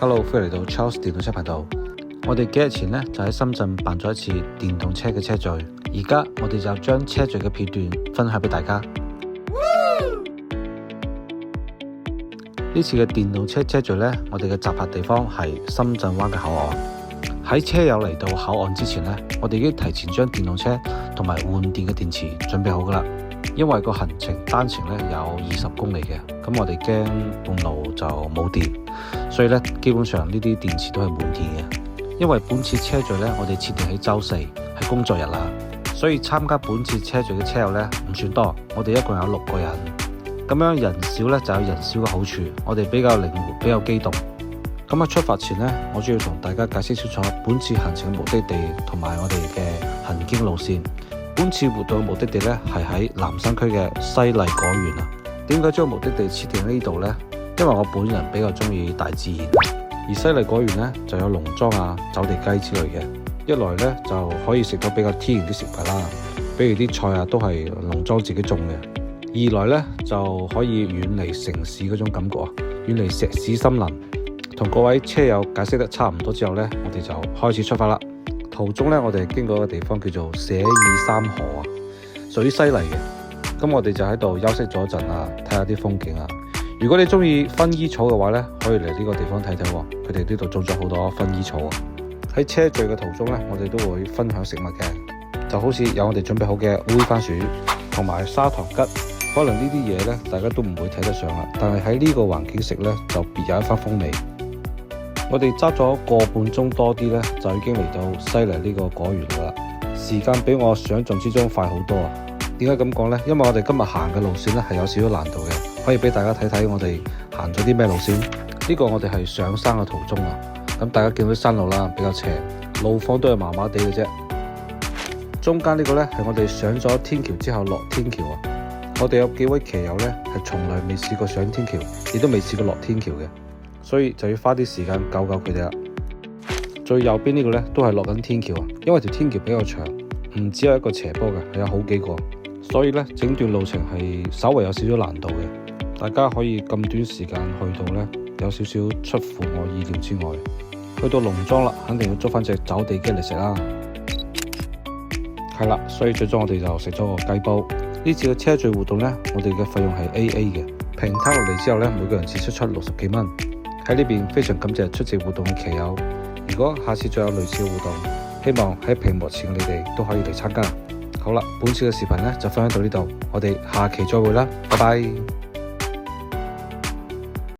Hello， 歡迎嚟到 Charles 電動車頻道。我哋幾日前呢，就喺深圳辦咗一次電動車嘅車聚，而家我哋就將車聚嘅片段分享俾大家。呢次嘅電動車車聚呢，我哋嘅集合地方係深圳灣嘅口岸。喺車友嚟到口岸之前呢，我哋已經提前將電動車同埋換電嘅電池準備好噶啦。因為個行程單程呢有20公里嘅，咁我哋驚半路就冇電，所以呢基本上呢啲電池都係滿電嘅。因為本次車聚呢，我哋設定喺周4係工作日啦，所以參加本次車聚嘅車友呢唔算多，我哋一共有6個人。咁樣人少呢就有人少嘅好處，我哋比較靈活，比較機動。咁喺出發前呢，我主要同大家解釋清楚本次行程嘅目的地同埋我哋嘅行經路線。本次活動嘅目的地呢係喺南山區嘅西麗果園啊。點解將目的地設定喺呢度呢？因為我本人比較中意大自然，而西麗果園呢就有農莊啊、走地雞之類嘅。一來呢就可以食到比較天然啲食物啦，比如啲菜啊都係農莊自己種嘅；二來呢就可以遠離城市嗰種感覺啊，遠離石屎森林。同各位車友解釋得差唔多之後呢，我哋就開始出發啦。途中呢，我哋經過一個地方叫做捨爾三河啊，屬於西麗嘅。咁我哋就喺度休息咗一陣啊，睇下啲風景啊。如果你中意薰衣草嘅話呢，可以嚟呢個地方睇睇喎。佢哋呢度種咗好多薰衣草啊。喺車聚嘅途中呢，我哋都會分享食物嘅，就好似有我哋準備好嘅烏番薯同埋砂糖桔。可能呢啲嘢呢，大家都唔會睇得上啦，但係喺呢個環境食呢，就別有一番風味。我哋揸咗個半鐘多啲呢，就已經嚟到西麗呢個果園噶啦。時間比我想象之中快好多啊！點解咁講呢？因為我哋今日行嘅路線呢係有少少難度嘅，可以俾大家睇睇我哋行咗啲咩路線。呢個我哋係上山嘅途中啊，咁大家見到啲山路啦，比較斜，路況都係麻麻地嘅啫。中間呢個呢係我哋上咗天橋之後落天橋啊。我哋有幾位騎友呢係從來未試過上天橋，亦都未試過落天橋嘅。所以就要花啲時間救救佢哋啦。最右邊呢個呢都係落緊天橋啊，因為條天橋比較長，唔只有一個斜坡嘅，係有好幾個，所以呢整段路程係稍微有少少難度嘅。大家可以咁短時間去到呢，有少少出乎我意料之外。去到農莊啦，肯定要捉翻隻走地雞嚟食啦。係啦，所以最終我哋就食咗個雞煲。呢次嘅車聚活動呢，我哋嘅費用係 AA 嘅，平攤落嚟之後呢，每個人只出60幾蚊。喺呢邊非常感謝出席活動嘅騎友，如果下次再有類似嘅活動，希望喺屏幕前嘅你哋都可以嚟參加。好啦，本次嘅視頻呢就分享到呢度，我哋下期再會啦，拜拜。